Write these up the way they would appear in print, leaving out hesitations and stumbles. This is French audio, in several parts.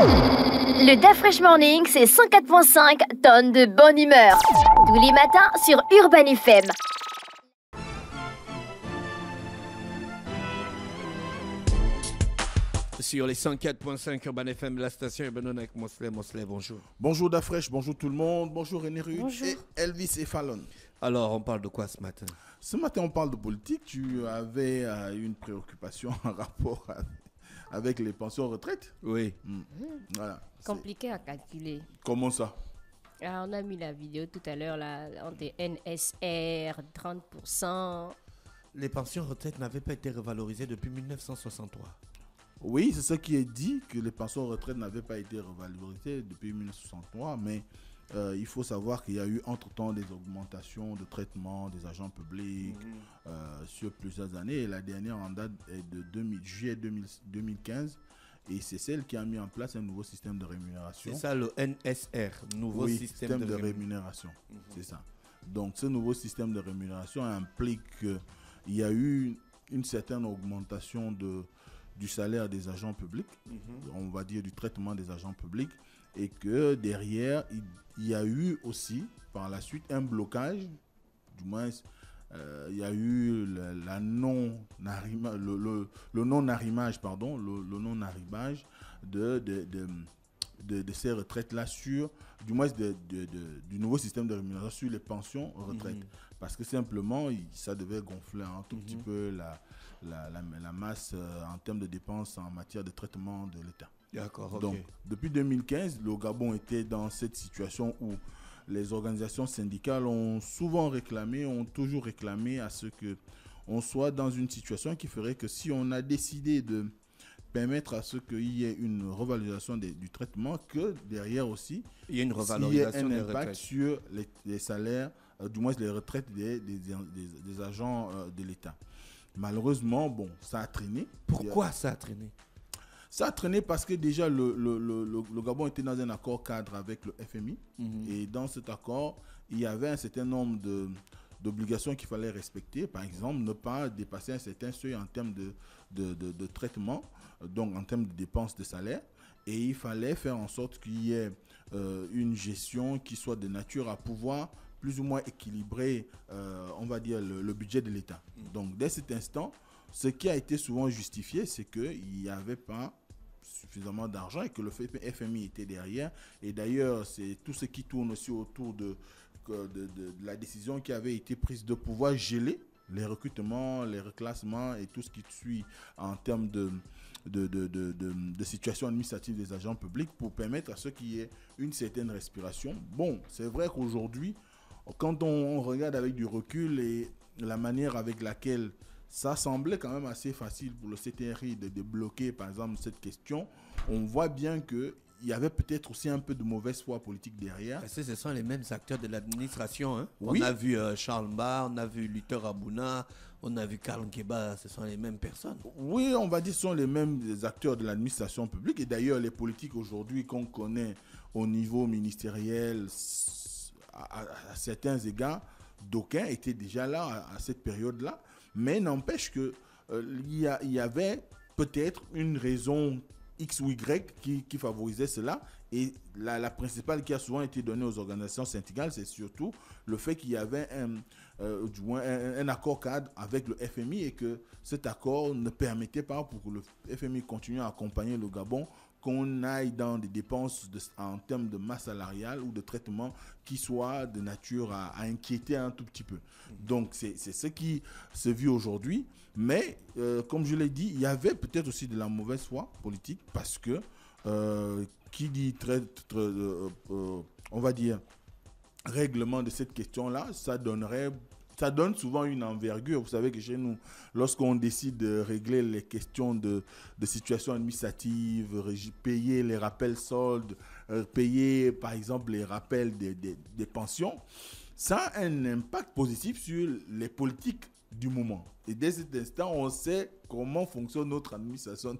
Le Da Fresh Morning, c'est 104.5 tonnes de bonne humeur. Tous les matins sur Urban FM. Sur les 104.5 Urban FM, la station Urban avec Mosley, bonjour. Bonjour Da Fresh, bonjour tout le monde, bonjour René Rude Bonjour. et Elvis et Fallon. Alors, on parle de quoi ce matin? Ce matin, on parle de politique. Tu avais une préoccupation en rapport avec les pensions retraite. Oui. Voilà. Compliqué à calculer. Comment ça? Alors, on a mis la vidéo tout à l'heure, là, des NSR, 30%. Les pensions retraite n'avaient pas été revalorisées depuis 1963. Oui, c'est ce qui est dit, que les pensions retraite n'avaient pas été revalorisées depuis 1963, mais il faut savoir qu'il y a eu entre-temps des augmentations de traitement des agents publics sur plusieurs années. Et la dernière en date est de juillet 2015. Et c'est celle qui a mis en place un nouveau système de rémunération. C'est ça le NSR, nouveau système de rémunération. C'est ça. Donc ce nouveau système de rémunération implique qu'il y a eu une certaine augmentation du salaire des agents publics, on va dire du traitement des agents publics, et que derrière, il y a eu aussi par la suite un blocage, du moins il y a eu le non-arrimage de ces retraites-là sur, du moins du nouveau système de rémunération sur les pensions retraites. Parce que simplement, ça devait gonfler un tout petit peu la masse en termes de dépenses en matière de traitement de l'État. D'accord, Donc, depuis 2015, le Gabon était dans cette situation où les organisations syndicales ont toujours réclamé à ce qu'on soit dans une situation qui ferait que si on a décidé de permettre à ce qu'il y ait une revalorisation du traitement, que derrière aussi, il y a une revalorisation un impact sur les salaires, du moins les retraites des agents de l'État. Malheureusement, bon, ça a traîné. Pourquoi ça a traîné? Ça a traîné parce que déjà le Gabon était dans un accord cadre avec le FMI. Et dans cet accord, il y avait un certain nombre d'obligations qu'il fallait respecter. Par exemple, ne pas dépasser un certain seuil en termes de traitement, donc en termes de dépenses de salaire. Et il fallait faire en sorte qu'il y ait une gestion qui soit de nature à pouvoir plus ou moins équilibrer, on va dire, le budget de l'État. Donc, dès cet instant, ce qui a été souvent justifié, c'est qu'il n'y avait pas suffisamment d'argent et que le FMI était derrière. Et d'ailleurs, c'est tout ce qui tourne aussi autour de la décision qui avait été prise de pouvoir geler les recrutements, les reclassements et tout ce qui suit en termes de situation administrative des agents publics pour permettre à ceux qui aient une certaine respiration. Bon, c'est vrai qu'aujourd'hui, quand on regarde avec du recul et la manière avec laquelle ça semblait quand même assez facile pour le CTRI de débloquer, par exemple, cette question, on voit bien qu'il y avait peut-être aussi un peu de mauvaise foi politique derrière. Parce que ce sont les mêmes acteurs de l'administration. Hein? Oui. On a vu Charles Mba, on a vu Luther Abouna, on a vu Karl Nkeba, ce sont les mêmes personnes. Oui, on va dire que ce sont les mêmes acteurs de l'administration publique. Et d'ailleurs, les politiques aujourd'hui qu'on connaît au niveau ministériel, à certains égards, d'aucuns étaient déjà là à cette période-là. Mais n'empêche qu'il y avait peut-être une raison X ou Y qui favorisait cela. Et la principale qui a souvent été donnée aux organisations syndicales, c'est surtout le fait qu'il y avait un accord cadre avec le FMI et que cet accord ne permettait pas pour que le FMI continue à accompagner le Gabon qu'on aille dans des dépenses en termes de masse salariale ou de traitement qui soient de nature à inquiéter un tout petit peu. Donc, c'est ce qui se vit aujourd'hui. Mais, comme je l'ai dit, il y avait peut-être aussi de la mauvaise foi politique parce que, qui dit on va dire, règlement de cette question-là, ça donne souvent une envergure. Vous savez que chez nous, lorsqu'on décide de régler les questions de situation administrative, payer les rappels soldes, payer par exemple les rappels des pensions, ça a un impact positif sur les politiques du moment. Et dès cet instant, on sait comment fonctionne notre administration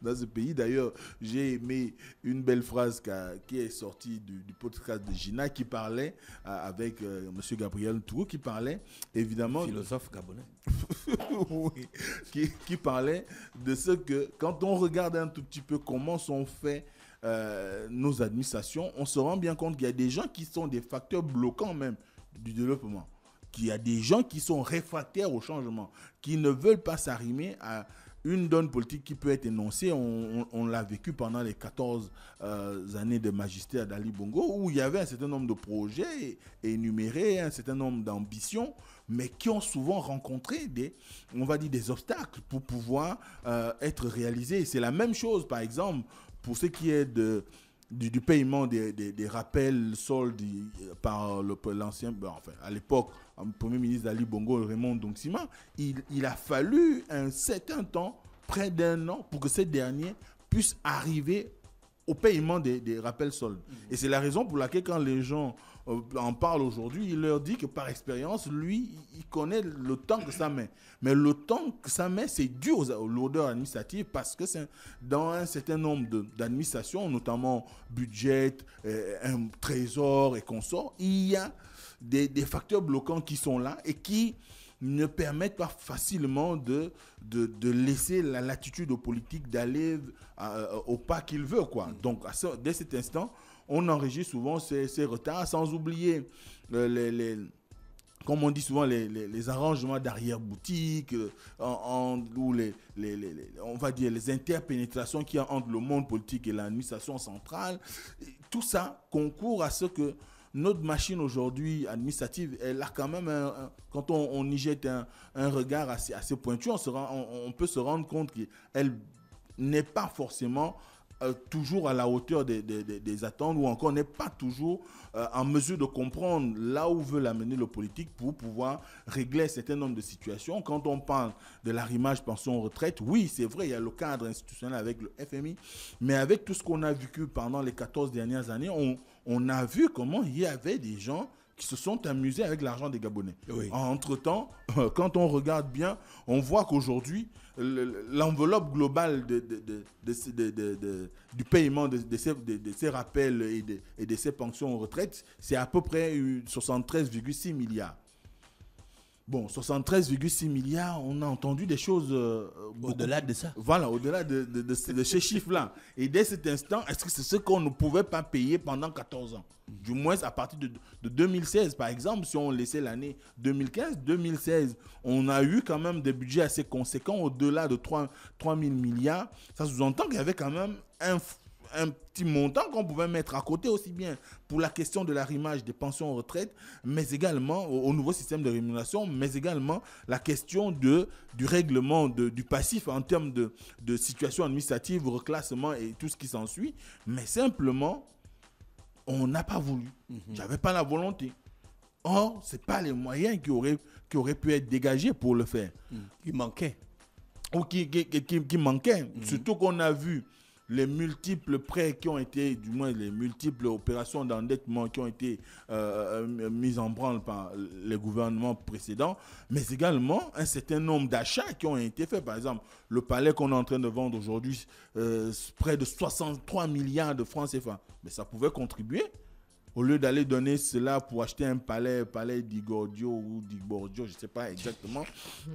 dans ce pays. D'ailleurs, j'ai aimé une belle phrase qui est sortie du podcast de Gina qui parlait avec M. Gabriel Tourou, qui parlait évidemment... Philosophe gabonais. Oui, qui parlait de ce que, quand on regarde un tout petit peu comment sont faits nos administrations, on se rend bien compte qu'il y a des gens qui sont des facteurs bloquants même du développement. Qu'il y a des gens qui sont réfractaires au changement, qui ne veulent pas s'arrimer à une donne politique qui peut être énoncée. On l'a vécu pendant les 14 années de magistère d'Ali Bongo, où il y avait un certain nombre de projets énumérés, un certain nombre d'ambitions, mais qui ont souvent rencontré des obstacles pour pouvoir être réalisés. C'est la même chose, par exemple, pour ce qui est du paiement des rappels soldes par l'ancien, à l'époque, le premier ministre d'Ali Bongo, Raymond Dongsima. Il a fallu un certain temps, près d'un an, pour que ces derniers puissent arriver au paiement des rappels soldes. Et c'est la raison pour laquelle, quand les gens en parlent aujourd'hui, il leur dit que par expérience, lui, il connaît le temps que ça met. Mais le temps que ça met, c'est dû aux lourdeurs administratives, parce que c'est dans un certain nombre d'administrations, notamment budget, un trésor et consorts, il y a des facteurs bloquants qui sont là et qui ne permettent pas facilement de laisser la latitude aux politiques d'aller au pas qu'ils veulent, quoi. Donc, dès cet instant, on enregistre souvent ces retards, sans oublier comme on dit souvent, les arrangements d'arrière-boutique, ou on va dire les interpénétrations qu'il y a entre le monde politique et l'administration centrale. Tout ça concourt à ce que notre machine aujourd'hui administrative, elle a quand même, quand on y jette un regard assez pointu, on peut se rendre compte qu'elle n'est pas forcément toujours à la hauteur des attentes, ou encore n'est pas toujours en mesure de comprendre là où veut l'amener le politique pour pouvoir régler un certain nombre de situations. Quand on parle de l'arrimage pension-retraite, oui, c'est vrai, il y a le cadre institutionnel avec le FMI, mais avec tout ce qu'on a vécu pendant les 14 dernières années, on a vu comment il y avait des gens qui se sont amusés avec l'argent des Gabonais. Oui. Entre-temps, quand on regarde bien, on voit qu'aujourd'hui, l'enveloppe globale du paiement de ces rappels et de ces pensions en retraite, c'est à peu près 73,6 milliards. Bon, 73,6 milliards, on a entendu des choses... au-delà de ça. Voilà, au-delà de ces chiffres-là. Et dès cet instant, est-ce que c'est ce qu'on ne pouvait pas payer pendant 14 ans? Du moins, à partir de 2016, par exemple, si on laissait l'année 2015-2016, on a eu quand même des budgets assez conséquents, au-delà de 3 000 milliards. Ça sous-entend qu'il y avait quand même un petit montant qu'on pouvait mettre à côté, aussi bien pour la question de l'arrimage des pensions en retraite, mais également au nouveau système de rémunération, mais également la question du règlement du passif en termes de situation administrative, reclassement et tout ce qui s'ensuit. Mais simplement, on n'a pas voulu. J'avais pas la volonté. Or, ce n'est pas les moyens qui auraient pu être dégagés pour le faire. Qui manquaient. Ou qui manquaient. Surtout qu'on a vu les multiples prêts qui ont été, du moins les multiples opérations d'endettement qui ont été mises en branle par les gouvernements précédents, mais également un certain nombre d'achats qui ont été faits. Par exemple, le palais qu'on est en train de vendre aujourd'hui, près de 63 milliards de francs CFA. Mais ça pouvait contribuer. Au lieu d'aller donner cela pour acheter un palais d'Igordio ou d'Igbordio, je ne sais pas exactement,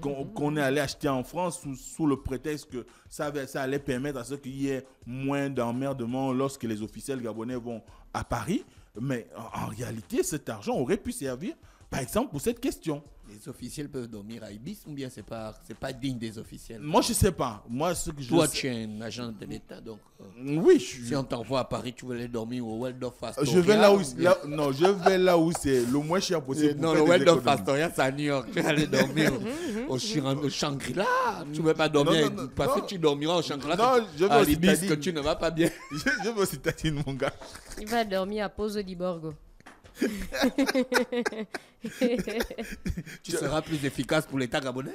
qu'on est allé acheter en France sous le prétexte que ça allait permettre à ce qu'il y ait moins d'emmerdement lorsque les officiels gabonais vont à Paris. Mais en réalité, cet argent aurait pu servir, par exemple, pour cette question. Les officiels peuvent dormir à Ibis ou bien c'est pas digne des officiels? Moi, je ne sais pas. Moi, ce que Toi, tu es un agent de l'État, donc... oui, si on t'envoie à Paris, tu veux aller dormir au Waldorf Astoria? Je vais là où c'est le moins cher possible. Non, le Waldorf Astoria, c'est à New York. Tu vas aller dormir au Shangri-La. Tu ne veux pas dormir parce que tu dormiras au Shangri-La. Non, je veux aussi dire que tu ne vas pas bien. Je veux aussi t'attendre, mon gars. Il va dormir à Pozo di Borgo. Tu seras plus efficace pour l'État gabonais?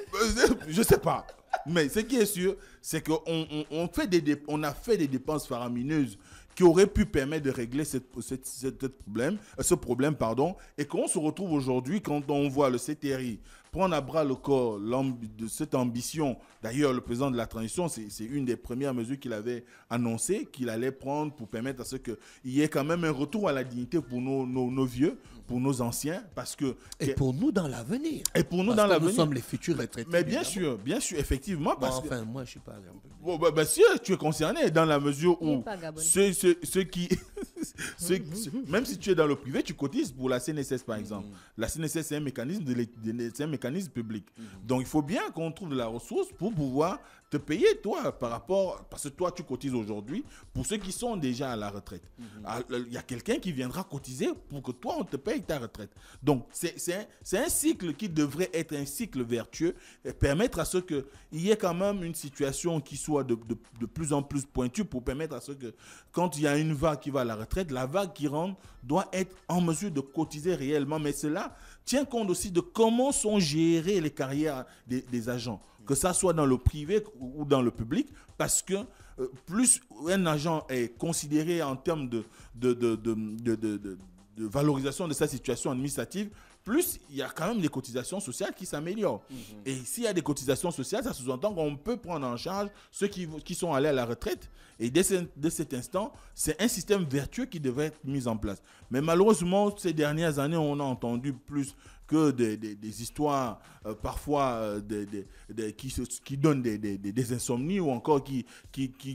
Je sais pas. Mais ce qui est sûr, c'est qu'on a fait des dépenses faramineuses qui auraient pu permettre de régler ce problème, et qu'on se retrouve aujourd'hui quand on voit le CTRI prendre à bras le corps de cette ambition. D'ailleurs, le président de la transition, c'est une des premières mesures qu'il avait annoncé qu'il allait prendre pour permettre à ce qu'il y ait quand même un retour à la dignité pour nos vieux, pour nos anciens, parce que Et pour nous dans l'avenir. Et pour nous Parce dans que l'avenir. Nous sommes les futurs retraités. Mais bien sûr, effectivement. Parce enfin, moi, je suis pas... Bon, bah, si tu es concerné dans la mesure où ceux qui... même si tu es dans le privé, tu cotises pour la CNSS, par exemple. La CNSS, c'est un mécanisme, c'est un mécanisme public. Donc, il faut bien qu'on trouve de la ressource pour pouvoir te payer, toi, par rapport... Parce que toi, tu cotises aujourd'hui pour ceux qui sont déjà à la retraite. Il y a quelqu'un qui viendra cotiser pour que toi, on te paye ta retraite. Donc, c'est un cycle qui devrait être un cycle vertueux et permettre à ce qu'il y ait quand même une situation qui soit de plus en plus pointue pour permettre à ce que, quand il y a une vague qui va à la retraite, la vague qui rentre doit être en mesure de cotiser réellement. Mais cela tient compte aussi de comment sont gérées les carrières des agents, que ça soit dans le privé ou dans le public, parce que plus un agent est considéré en termes de valorisation de sa situation administrative, plus il y a quand même des cotisations sociales qui s'améliorent. Et s'il y a des cotisations sociales, ça sous-entend qu'on peut prendre en charge ceux qui sont allés à la retraite. Et dès cet instant, c'est un système vertueux qui devrait être mis en place. Mais malheureusement, ces dernières années, on a entendu plus que des histoires parfois qui donnent des insomnies ou encore qui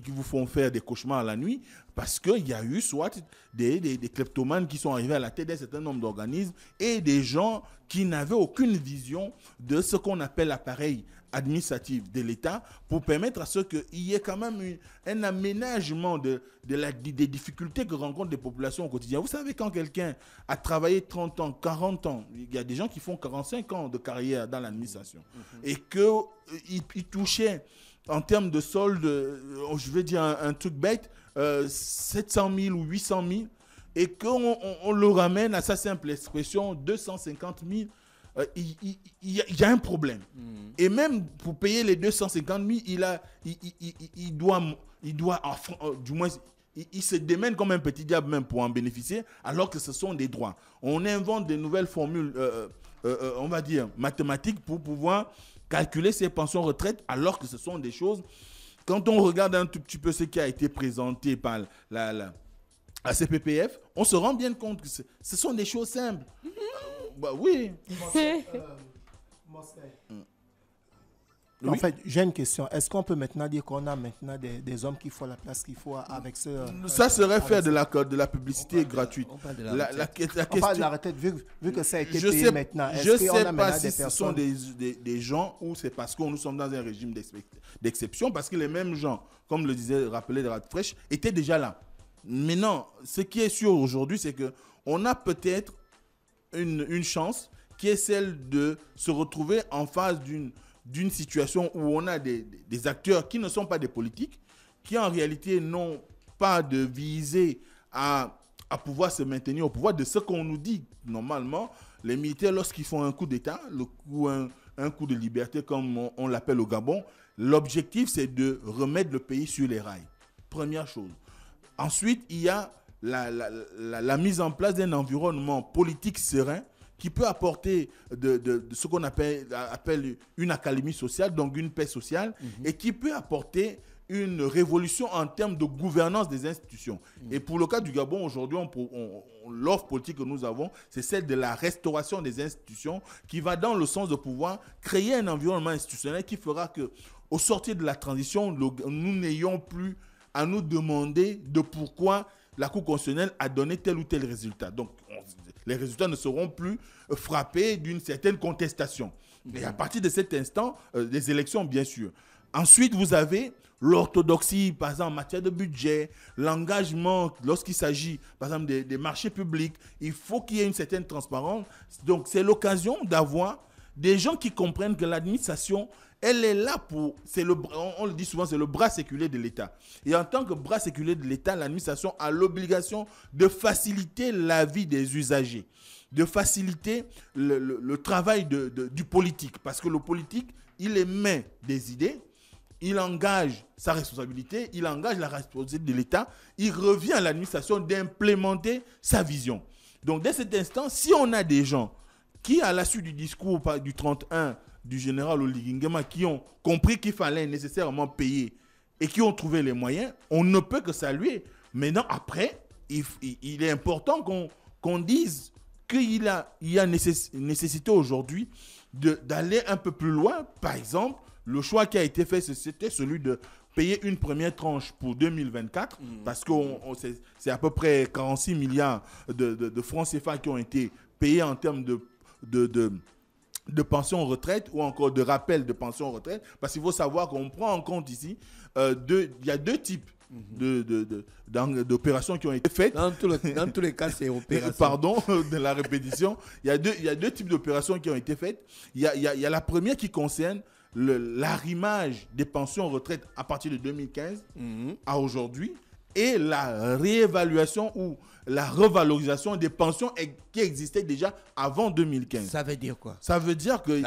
vous font faire des cauchemars la nuit, parce qu'il y a eu soit des kleptomanes qui sont arrivés à la tête d'un certain nombre d'organismes et des gens qui n'avaient aucune vision de ce qu'on appelle l'appareil administratif de l'État pour permettre à ce qu'il y ait quand même un aménagement des difficultés que rencontrent les populations au quotidien. Vous savez, quand quelqu'un a travaillé 30 ans, 40 ans, il y a des gens qui font 45 ans de carrière dans l'administration et qu'ils touchaient en termes de solde, je vais dire un truc bête, 700 000 ou 800 000 et qu'on le ramène à sa simple expression 250 000, il y a un problème. Et même pour payer les 250 000, il doit du moins, il se démène comme un petit diable même pour en bénéficier, alors que ce sont des droits. On invente de nouvelles formules, on va dire, mathématiques pour pouvoir calculer ses pensions retraite, alors que ce sont des choses... Quand on regarde un tout petit peu ce qui a été présenté par la CPPF, on se rend bien compte que ce sont des choses simples. Oui. En fait, j'ai une question. Est-ce qu'on peut maintenant dire qu'on a maintenant des hommes qui font la place qu'il faut avec ce... Ça serait faire de la publicité gratuite. On parle de la retraite, vu que ça a été payé maintenant. Je ne sais pas si ce sont des gens ou c'est parce que nous sommes dans un régime d'exception, parce que les mêmes gens, comme le disait rappelé de Radfresh, étaient déjà là. Mais non, ce qui est sûr aujourd'hui, c'est qu'on a peut-être une chance qui est celle de se retrouver en face d'une situation où on a des acteurs qui ne sont pas des politiques, qui en réalité n'ont pas de visée à pouvoir se maintenir au pouvoir. De ce qu'on nous dit normalement, les militaires, lorsqu'ils font un coup d'État, ou un coup de liberté comme on l'appelle au Gabon, l'objectif c'est de remettre le pays sur les rails. Première chose. Ensuite, il y a la mise en place d'un environnement politique serein qui peut apporter de ce qu'on appelle une accalmie sociale, donc une paix sociale, et qui peut apporter une révolution en termes de gouvernance des institutions. Et pour le cas du Gabon, aujourd'hui, l'offre politique que nous avons, c'est celle de la restauration des institutions qui va dans le sens de pouvoir créer un environnement institutionnel qui fera qu'au sortir de la transition, nous n'ayons plus à nous demander de pourquoi la Cour constitutionnelle a donné tel ou tel résultat. Donc, les résultats ne seront plus frappés d'une certaine contestation. Et à partir de cet instant, les élections, bien sûr. Ensuite, vous avez l'orthodoxie, par exemple, en matière de budget, l'engagement, lorsqu'il s'agit, par exemple, des marchés publics. Il faut qu'il y ait une certaine transparence. Donc, c'est l'occasion d'avoir des gens qui comprennent que l'administration, elle est là pour... on le dit souvent, c'est le bras séculé de l'État. Et en tant que bras séculé de l'État, l'administration a l'obligation de faciliter la vie des usagers, de faciliter le travail du politique. Parce que le politique, il émet des idées, il engage sa responsabilité, il engage la responsabilité de l'État, il revient à l'administration d'implémenter sa vision. Donc, dès cet instant, si on a des gens qui, à la suite du discours du 31 du général Oligui Nguema, qui ont compris qu'il fallait nécessairement payer et qui ont trouvé les moyens, on ne peut que saluer. Maintenant, après, il est important qu'on dise qu'il y a nécessité aujourd'hui d'aller un peu plus loin. Par exemple, le choix qui a été fait, c'était celui de payer une première tranche pour 2024, parce que c'est à peu près 46 milliards de francs CFA qui ont été payés en termes de pension retraite ou encore de rappel de pension retraite, parce qu'il faut savoir qu'on prend en compte ici, il y a deux types d'opérations qui ont été faites. Dans tous les cas, c'est opération. Pardon de la répétition. Il y a deux types d'opérations qui ont été faites. Il y a la première qui concerne l'arrimage des pensions retraite à partir de 2015 à aujourd'hui, et la réévaluation ou la revalorisation des pensions qui existaient déjà avant 2015. Ça veut dire quoi? Ça veut dire que...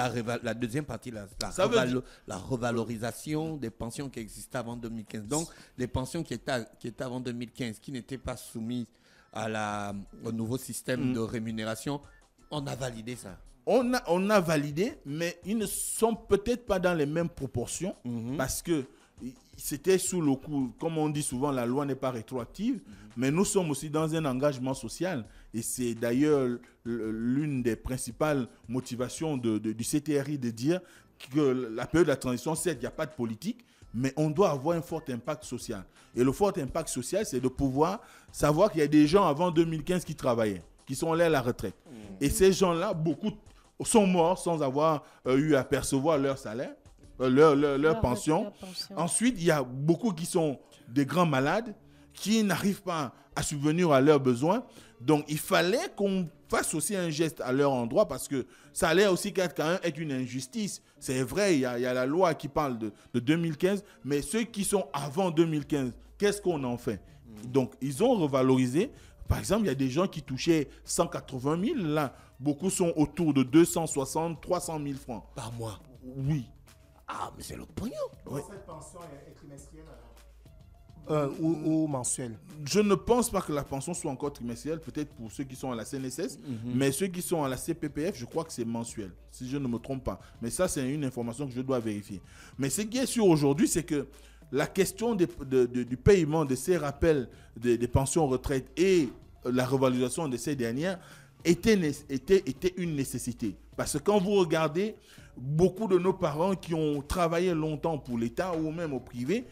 La deuxième partie, la revalorisation des pensions qui existaient avant 2015. Donc, les pensions qui étaient avant 2015, qui n'étaient pas soumises au nouveau système de rémunération, on a validé ça. On a validé, mais ils ne sont peut-être pas dans les mêmes proportions, parce que c'était sous le coup, comme on dit souvent, la loi n'est pas rétroactive, mais nous sommes aussi dans un engagement social. Et c'est d'ailleurs l'une des principales motivations du CTRI de dire que la période de la transition, certes, il n'y a pas de politique, mais on doit avoir un fort impact social. Et le fort impact social, c'est de pouvoir savoir qu'il y a des gens avant 2015 qui travaillaient, qui sont allés à la retraite. Et ces gens-là, beaucoup sont morts sans avoir eu à percevoir leur salaire, leur pension. Ensuite, il y a beaucoup qui sont des grands malades qui n'arrivent pas à subvenir à leurs besoins. Donc, il fallait qu'on fasse aussi un geste à leur endroit, parce que ça allait aussi quand même être une injustice. C'est vrai, il y a la loi qui parle de 2015, mais ceux qui sont avant 2015, qu'est-ce qu'on en fait? Donc, ils ont revalorisé. Par exemple, il y a des gens qui touchaient 180 000. Là, beaucoup sont autour de 260, 300 000 francs. Par mois? Oui. Ah, mais c'est le pognon. Oui. Cette pension est trimestrielle ou mensuelle? Je ne pense pas que la pension soit encore trimestrielle, peut-être pour ceux qui sont à la CNSS, mais ceux qui sont à la CPPF, je crois que c'est mensuel, si je ne me trompe pas. Mais ça, c'est une information que je dois vérifier. Mais ce qui est sûr aujourd'hui, c'est que la question du paiement de ces rappels des pensions retraite et la revalorisation de ces dernières était une nécessité. Parce que quand vous regardez beaucoup de nos parents qui ont travaillé longtemps pour l'État ou même au privé,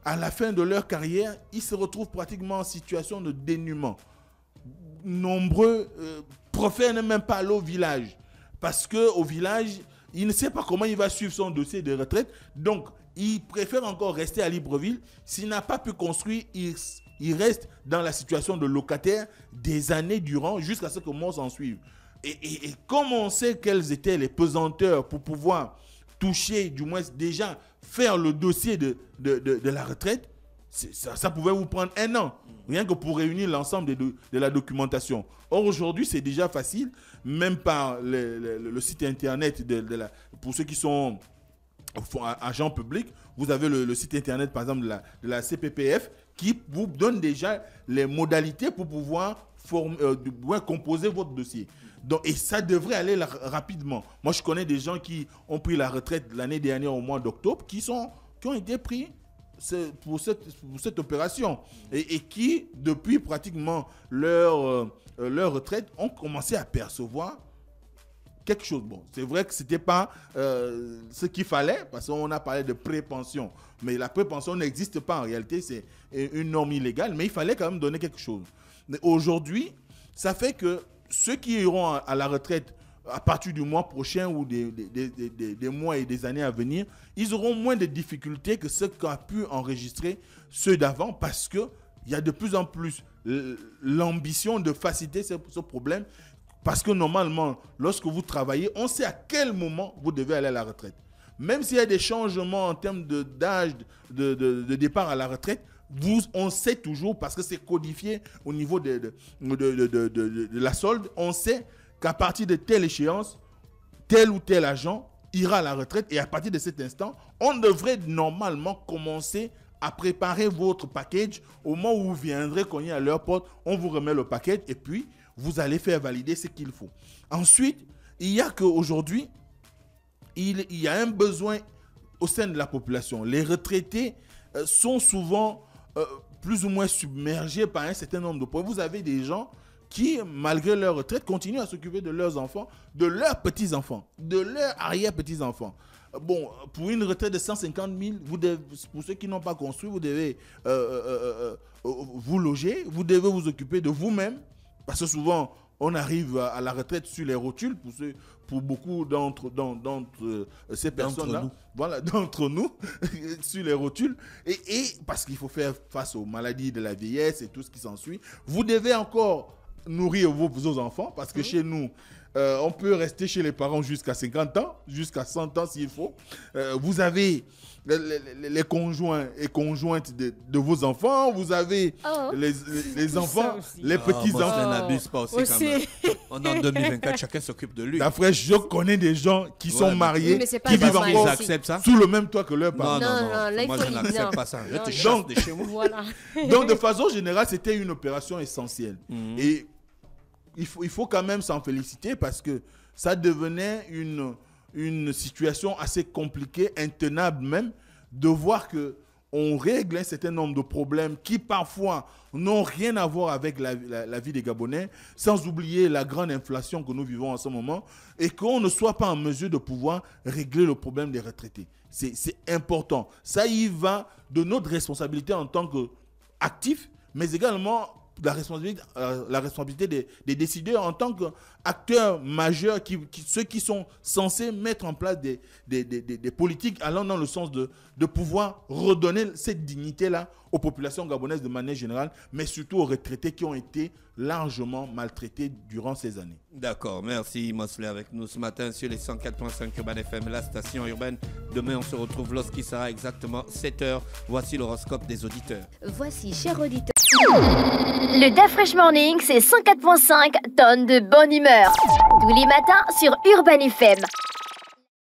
à la fin de leur carrière, ils se retrouvent pratiquement en situation de dénuement. Nombreux préfèrent même pas aller au village, parce qu'au village, il ne sait pas comment il va suivre son dossier de retraite. Donc, il préfère encore rester à Libreville. S'il n'a pas pu construire, il reste dans la situation de locataire des années durant, jusqu'à ce que moi s'en suive. Et comme on sait quelles étaient les pesanteurs pour pouvoir toucher, du moins déjà faire le dossier de la retraite, ça pouvait vous prendre 1 an, rien que pour réunir l'ensemble de la documentation. Or, aujourd'hui, c'est déjà facile, même par le site internet, pour ceux qui sont agents publics, vous avez le site internet, par exemple, de la CPPF, qui vous donne déjà les modalités pour pouvoir composer votre dossier. Donc, et ça devrait aller rapidement. Moi, je connais des gens qui ont pris la retraite l'année dernière au mois d'octobre, qui ont été pris pour cette opération et qui, depuis pratiquement leur retraite, ont commencé à percevoir quelque chose. Bon, c'est vrai que ce n'était pas ce qu'il fallait, parce qu'on a parlé de pré-pension. Mais la pré-pension n'existe pas en réalité, c'est une norme illégale, mais il fallait quand même donner quelque chose. Mais aujourd'hui, ça fait que ceux qui iront à la retraite à partir du mois prochain ou des mois et des années à venir, ils auront moins de difficultés que ceux qu'a pu enregistrer ceux d'avant, parce qu'il y a de plus en plus l'ambition de faciliter ce problème. Parce que normalement, lorsque vous travaillez, on sait à quel moment vous devez aller à la retraite. Même s'il y a des changements en termes d'âge de départ à la retraite, on sait toujours, parce que c'est codifié au niveau de la solde, on sait qu'à partir de telle échéance, tel ou tel agent ira à la retraite, et à partir de cet instant, on devrait normalement commencer à préparer votre package. Au moment où vous viendrez cogner à leur porte, on vous remet le package et puis vous allez faire valider ce qu'il faut. Ensuite, il y a qu'aujourd'hui, il y a un besoin au sein de la population. Les retraités sont souvent plus ou moins submergés par un certain nombre de problèmes. Vous avez des gens qui, malgré leur retraite, continuent à s'occuper de leurs enfants, de leurs petits-enfants, de leurs arrière-petits-enfants. Bon, pour une retraite de 150 000, pour ceux qui n'ont pas construit, vous devez vous loger, vous devez vous occuper de vous-même, parce que souvent, on arrive à la retraite sur les rotules, pour beaucoup d'entre ces personnes-là, voilà, d'entre nous, sur les rotules, et parce qu'il faut faire face aux maladies de la vieillesse et tout ce qui s'ensuit. Vous devez encore nourrir vos enfants, parce que chez nous, on peut rester chez les parents jusqu'à 50 ans, jusqu'à 100 ans s'il faut. Vous avez les conjoints et conjointes de vos enfants, vous avez les enfants, les petits-enfants. On n'abuse pas aussi quand même. On est en 2024, chacun s'occupe de lui. D'après, je connais des gens qui sont mariés, qui vivent encore sous le même toit que leurs parents. Non, moi je n'accepte pas ça. Je te chasse de chez moi. Voilà. Donc, de façon générale, c'était une opération essentielle. Et il faut quand même s'en féliciter parce que ça devenait une situation assez compliquée, intenable même, de voir qu'on règle un certain nombre de problèmes qui parfois n'ont rien à voir avec la vie des Gabonais, sans oublier la grande inflation que nous vivons en ce moment, et qu'on ne soit pas en mesure de pouvoir régler le problème des retraités. C'est important. Ça y va de notre responsabilité en tant qu'actifs, mais également la responsabilité des décideurs en tant qu'acteurs majeurs, ceux qui sont censés mettre en place des politiques allant dans le sens de pouvoir redonner cette dignité-là aux populations gabonaises de manière générale, mais surtout aux retraités qui ont été largement maltraités durant ces années. D'accord, merci Mosley avec nous ce matin sur les 104.5 Urban FM, la station urbaine. Demain, on se retrouve lorsqu'il sera exactement 7h. Voici l'horoscope des auditeurs. Voici, chers auditeurs. Le DAF Fresh Morning, c'est 104.5 tonnes de bonne humeur. Tous les matins sur Urban FM.